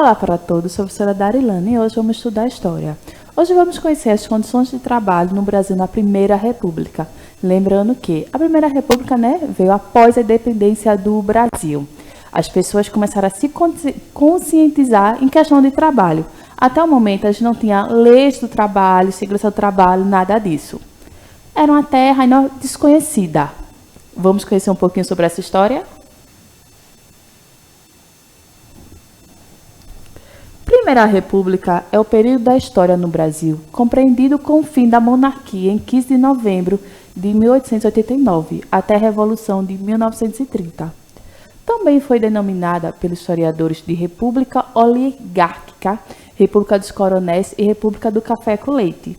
Olá para todos, sou a professora Darilane e hoje vamos estudar História. Hoje vamos conhecer as condições de trabalho no Brasil na Primeira República. Lembrando que a Primeira República veio após a independência do Brasil. As pessoas começaram a se conscientizar em questão de trabalho. Até o momento, a gente não tinha leis do trabalho, segurança do trabalho, nada disso. Era uma terra ainda desconhecida. Vamos conhecer um pouquinho sobre essa história? Primeira República é o período da história no Brasil, compreendido com o fim da monarquia em 15 de novembro de 1889, até a Revolução de 1930. Também foi denominada pelos historiadores de República Oligárquica, República dos Coronéis e República do Café com Leite.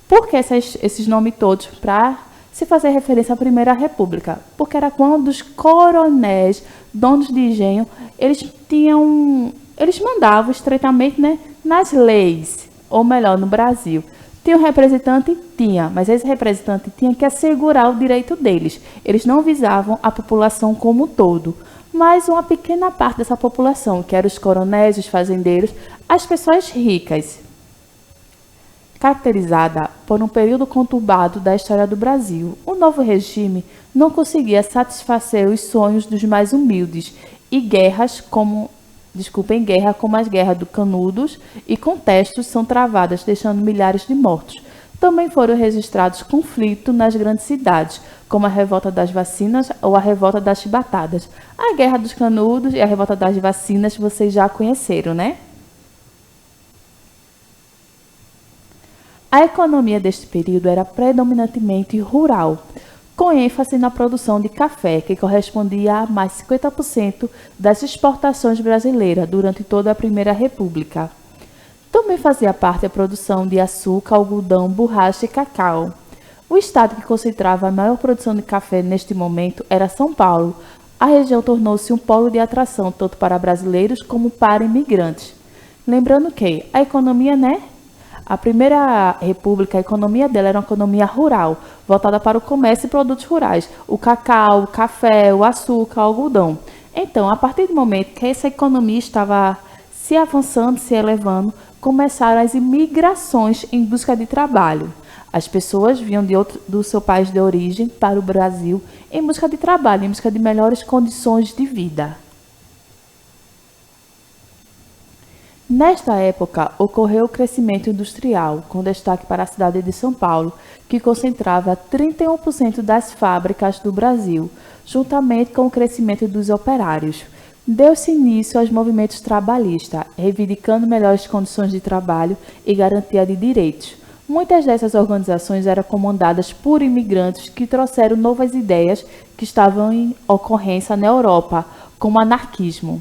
Por que esses nomes todos? Para se fazer referência à Primeira República, porque era quando os coronéis, donos de engenho, eles mandavam estreitamente, nas leis, ou melhor, no Brasil. Tinha um representante? Tinha, mas esse representante tinha que assegurar o direito deles. Eles não visavam a população como um todo, mas uma pequena parte dessa população, que eram os coronéis, os fazendeiros, as pessoas ricas. Caracterizada por um período conturbado da história do Brasil, o novo regime não conseguia satisfazer os sonhos dos mais humildes e guerra como as guerras do Canudos e Contestos são travadas, deixando milhares de mortos. Também foram registrados conflitos nas grandes cidades, como a Revolta das Vacinas ou a Revolta das Chibatadas. A Guerra dos Canudos e a Revolta das Vacinas vocês já conheceram, né? A economia deste período era predominantemente rural, com ênfase na produção de café, que correspondia a mais de 50% das exportações brasileiras durante toda a Primeira República. Também fazia parte a produção de açúcar, algodão, borracha e cacau. O estado que concentrava a maior produção de café neste momento era São Paulo. A região tornou-se um polo de atração tanto para brasileiros como para imigrantes. Lembrando que a economia, a Primeira República, a economia dela era uma economia rural, voltada para o comércio e produtos rurais, o cacau, o café, o açúcar, o algodão. Então, a partir do momento que essa economia estava se avançando, se elevando, começaram as imigrações em busca de trabalho. As pessoas vinham do seu país de origem para o Brasil em busca de trabalho, em busca de melhores condições de vida. Nesta época, ocorreu o crescimento industrial, com destaque para a cidade de São Paulo, que concentrava 31% das fábricas do Brasil, juntamente com o crescimento dos operários. Deu-se início aos movimentos trabalhistas, reivindicando melhores condições de trabalho e garantia de direitos. Muitas dessas organizações eram comandadas por imigrantes que trouxeram novas ideias que estavam em ocorrência na Europa, como o anarquismo.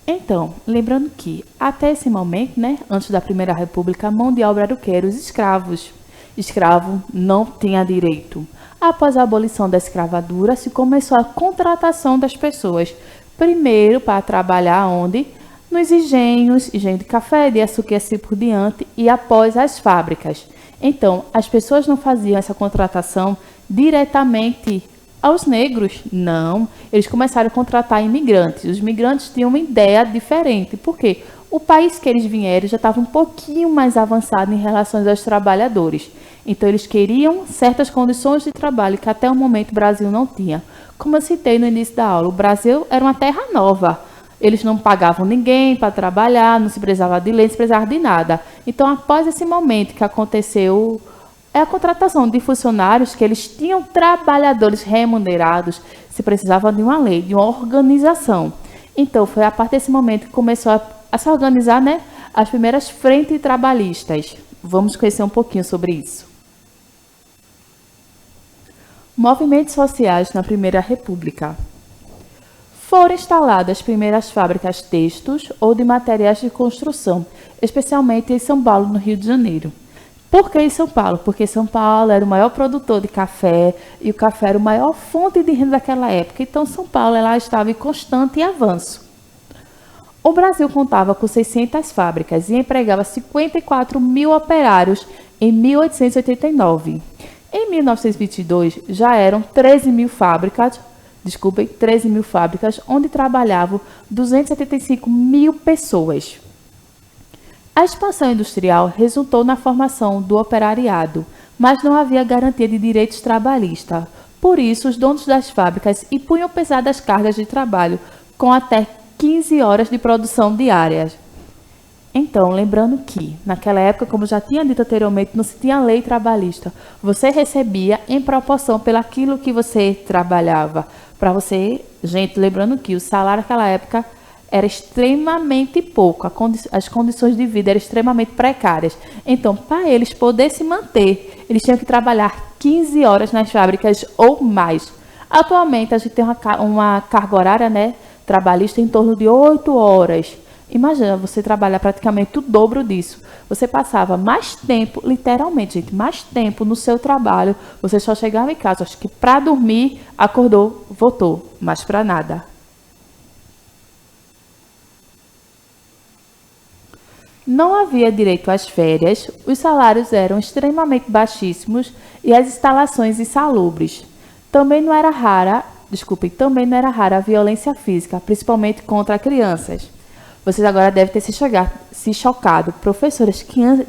Então, lembrando que, até esse momento, antes da Primeira República, a mão de obra era o quê? Eram os escravos. Escravo não tinha direito. Após a abolição da escravatura, se começou a contratação das pessoas. Primeiro, para trabalhar onde? Nos engenhos, engenho de café, de açúcar e assim por diante, e após as fábricas. Então, as pessoas não faziam essa contratação diretamente aos negros, não. Eles começaram a contratar imigrantes. Os imigrantes tinham uma ideia diferente. Por quê? O país que eles vieram já estava um pouquinho mais avançado em relação aos trabalhadores. Então, eles queriam certas condições de trabalho que até o momento o Brasil não tinha. Como eu citei no início da aula, o Brasil era uma terra nova. Eles não pagavam ninguém para trabalhar, não se precisava de lei, não se precisava de nada. Então, após esse momento que aconteceu a contratação de funcionários, que eles tinham trabalhadores remunerados, se precisava de uma lei, de uma organização. Então, foi a partir desse momento que começou a se organizar, as primeiras frentes trabalhistas. Vamos conhecer um pouquinho sobre isso. Movimentos sociais na Primeira República. Foram instaladas as primeiras fábricas têxteis ou de materiais de construção, especialmente em São Paulo, no Rio de Janeiro. Por que em São Paulo? Porque São Paulo era o maior produtor de café e o café era a maior fonte de renda daquela época. Então, São Paulo estava em constante avanço. O Brasil contava com 600 fábricas e empregava 54 mil operários em 1889. Em 1922, já eram 13 mil fábricas 13 mil fábricas, onde trabalhavam 275 mil pessoas. A expansão industrial resultou na formação do operariado, mas não havia garantia de direitos trabalhistas. Por isso, os donos das fábricas impunham pesadas cargas de trabalho, com até 15 horas de produção diárias. Então, lembrando que, naquela época, como já tinha dito anteriormente, não se tinha lei trabalhista. Você recebia em proporção pelaquilo que você trabalhava. Para você, gente, lembrando que o salário naquela época era extremamente pouco, as condições de vida eram extremamente precárias. Então, para eles poderem se manter, eles tinham que trabalhar 15 horas nas fábricas ou mais. Atualmente, a gente tem uma carga horária, né, trabalhista em torno de 8 horas. Imagina, você trabalhar praticamente o dobro disso. Você passava mais tempo, literalmente, gente, mais tempo no seu trabalho. Você só chegava em casa, acho que para dormir, acordou, voltou, mas para nada. Não havia direito às férias, os salários eram extremamente baixíssimos e as instalações insalubres. Também não era rara a violência física, principalmente contra crianças. Vocês agora devem ter se chocado. Professores,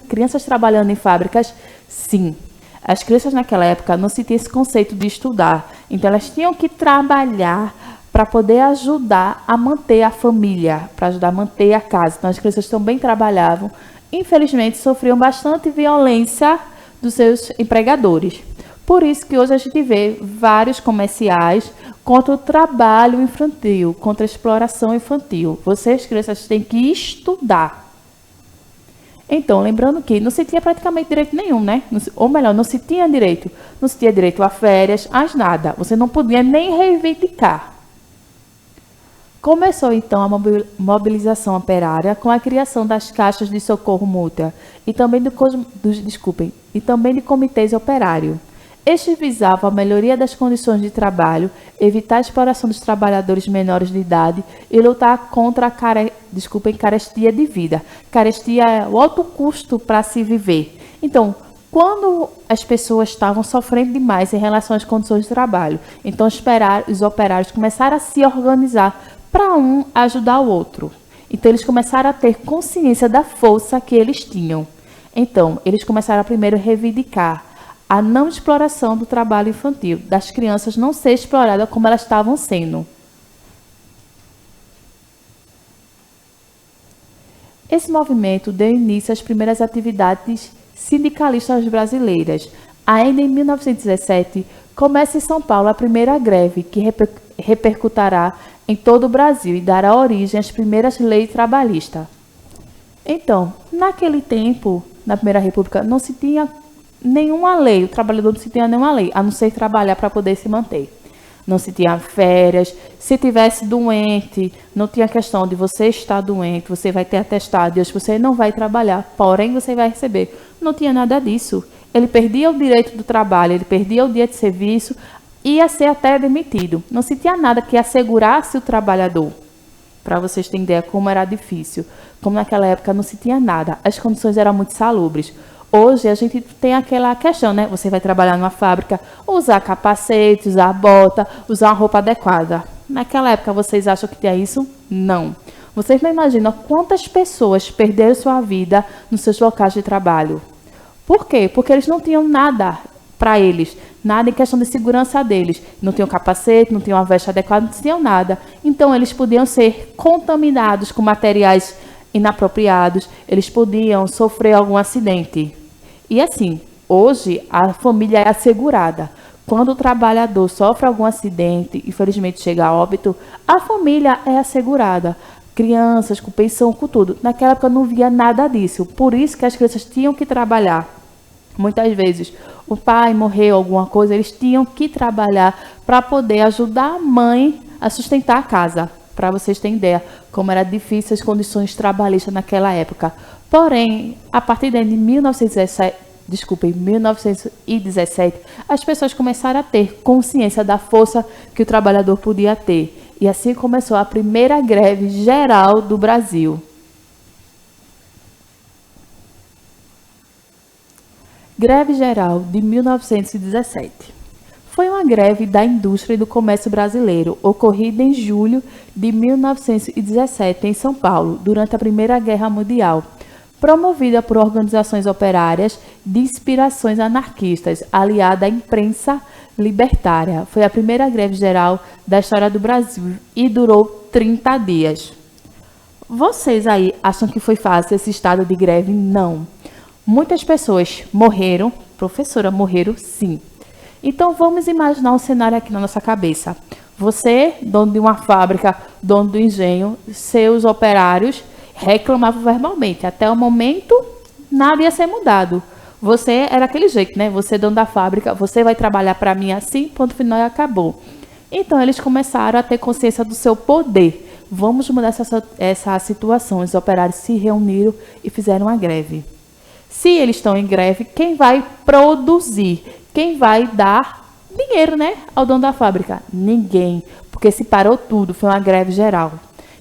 crianças trabalhando em fábricas? Sim. As crianças naquela época não se tinha esse conceito de estudar. Então, elas tinham que trabalhar para poder ajudar a manter a família, para ajudar a manter a casa. Então, as crianças também trabalhavam. Infelizmente, sofriam bastante violência dos seus empregadores. Por isso que hoje a gente vê vários comerciais contra o trabalho infantil, contra a exploração infantil. Vocês, crianças, têm que estudar. Então, lembrando que não se tinha praticamente direito nenhum, né? Ou melhor, não se tinha direito. Não se tinha direito a férias, a nada. Você não podia nem reivindicar. Começou, então, a mobilização operária com a criação das caixas de socorro mútua e também de comitês operários. Estes visavam a melhoria das condições de trabalho, evitar a exploração dos trabalhadores menores de idade e lutar contra a carestia de vida. Carestia é o alto custo para se viver. Então, quando as pessoas estavam sofrendo demais em relação às condições de trabalho, então os operários começaram a se organizar para um ajudar o outro. Então, eles começaram a ter consciência da força que eles tinham. Então, eles começaram a primeiro reivindicar a não exploração do trabalho infantil, das crianças não ser exploradas como elas estavam sendo. Esse movimento deu início às primeiras atividades sindicalistas brasileiras. Ainda em 1917, começa em São Paulo a primeira greve, que repercutirá em todo o Brasil e dará origem às primeiras leis trabalhistas. Então, naquele tempo, na Primeira República, não se tinha nenhuma lei, o trabalhador não se tinha nenhuma lei, a não ser trabalhar para poder se manter. Não se tinha férias, se tivesse doente, não tinha questão de você estar doente, você vai ter atestado, Deus, você não vai trabalhar, porém você vai receber. Não tinha nada disso. Ele perdia o direito do trabalho, ele perdia o dia de serviço, ia ser até demitido. Não se tinha nada que assegurasse o trabalhador. Para vocês terem ideia como era difícil. Como naquela época não se tinha nada, as condições eram muito salubres. Hoje a gente tem aquela questão, né? Você vai trabalhar numa fábrica, usar capacete, usar bota, usar uma roupa adequada. Naquela época vocês acham que tinha isso? Não. Vocês não imaginam quantas pessoas perderam sua vida nos seus locais de trabalho. Por quê? Porque eles não tinham nada para eles, nada em questão de segurança deles. Não tinham capacete, não tinham uma veste adequada, não tinham nada. Então eles podiam ser contaminados com materiais inapropriados, eles podiam sofrer algum acidente. E assim, hoje a família é assegurada. Quando o trabalhador sofre algum acidente, infelizmente chega a óbito, a família é assegurada. Crianças com pensão, com tudo. Naquela época não via nada disso. Por isso que as crianças tinham que trabalhar. Muitas vezes o pai morreu, alguma coisa, eles tinham que trabalhar para poder ajudar a mãe a sustentar a casa. Para vocês terem ideia como era difícil as condições trabalhistas naquela época. Porém, a partir de 1917, as pessoas começaram a ter consciência da força que o trabalhador podia ter. E assim começou a primeira greve geral do Brasil. Greve Geral de 1917. Foi uma greve da indústria e do comércio brasileiro, ocorrida em julho de 1917 em São Paulo, durante a Primeira Guerra Mundial, promovida por organizações operárias de inspirações anarquistas, aliada à imprensa libertária. Foi a primeira greve geral da história do Brasil e durou 30 dias. Vocês aí acham que foi fácil esse estado de greve? Não. Muitas pessoas morreram, professora, morreram sim. Então vamos imaginar um cenário aqui na nossa cabeça. Você, dono de uma fábrica, dono do engenho, seus operários reclamavam verbalmente. Até o momento, nada ia ser mudado. Você era aquele jeito, né? Você, dono da fábrica, você vai trabalhar para mim assim, ponto final e acabou. Então eles começaram a ter consciência do seu poder. Vamos mudar essa situação. Os operários se reuniram e fizeram uma greve. Se eles estão em greve, quem vai produzir? Quem vai dar dinheiro, né, ao dono da fábrica? Ninguém, porque se parou tudo, foi uma greve geral.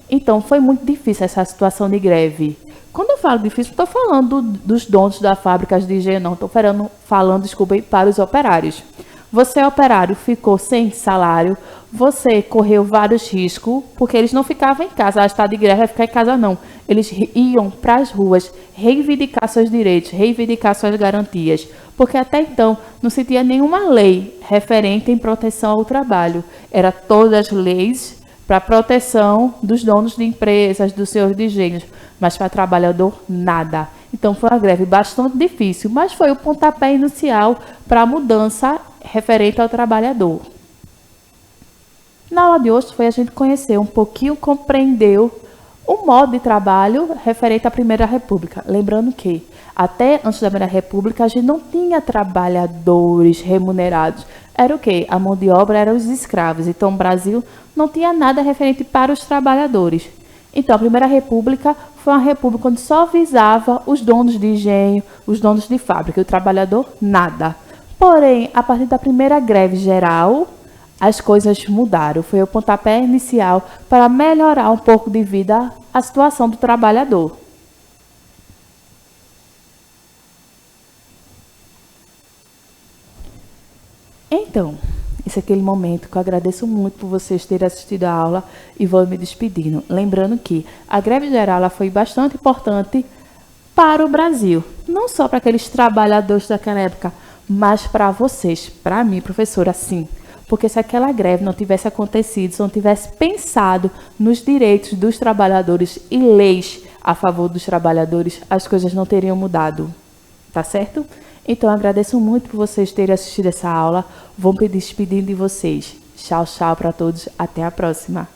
Então, foi muito difícil essa situação de greve. Quando eu falo difícil, não estou falando dos donos das fábricas de engenho, não. Estou falando, desculpa, para os operários. Você, operário, ficou sem salário, você correu vários riscos, porque eles não ficavam em casa. A estado de greve vai ficar em casa, não. Eles iam para as ruas reivindicar seus direitos, reivindicar suas garantias, porque até então não se tinha nenhuma lei referente em proteção ao trabalho. Era todas as leis para proteção dos donos de empresas, dos senhores de engenhos, mas para trabalhador, nada. Então, foi uma greve bastante difícil, mas foi o pontapé inicial para a mudança referente ao trabalhador. Na aula de hoje, a gente conhecer um pouquinho, compreendeu o modo de trabalho referente à Primeira República. Lembrando que, até antes da Primeira República, a gente não tinha trabalhadores remunerados. Era o quê? A mão de obra eram os escravos. Então, o Brasil não tinha nada referente para os trabalhadores. Então, a Primeira República foi uma república onde só visava os donos de engenho, os donos de fábrica, e o trabalhador, nada. Porém, a partir da primeira greve geral, as coisas mudaram. Foi o pontapé inicial para melhorar um pouco de vida a situação do trabalhador. Então, esse é aquele momento que eu agradeço muito por vocês terem assistido a aula e vou me despedindo. Lembrando que a greve geral ela foi bastante importante para o Brasil. Não só para aqueles trabalhadores daquela época, mas para vocês, para mim, professora, sim. Porque se aquela greve não tivesse acontecido, se não tivesse pensado nos direitos dos trabalhadores e leis a favor dos trabalhadores, as coisas não teriam mudado. Tá certo? Então, eu agradeço muito por vocês terem assistido essa aula. Vou me despedindo de vocês. Tchau, tchau para todos. Até a próxima.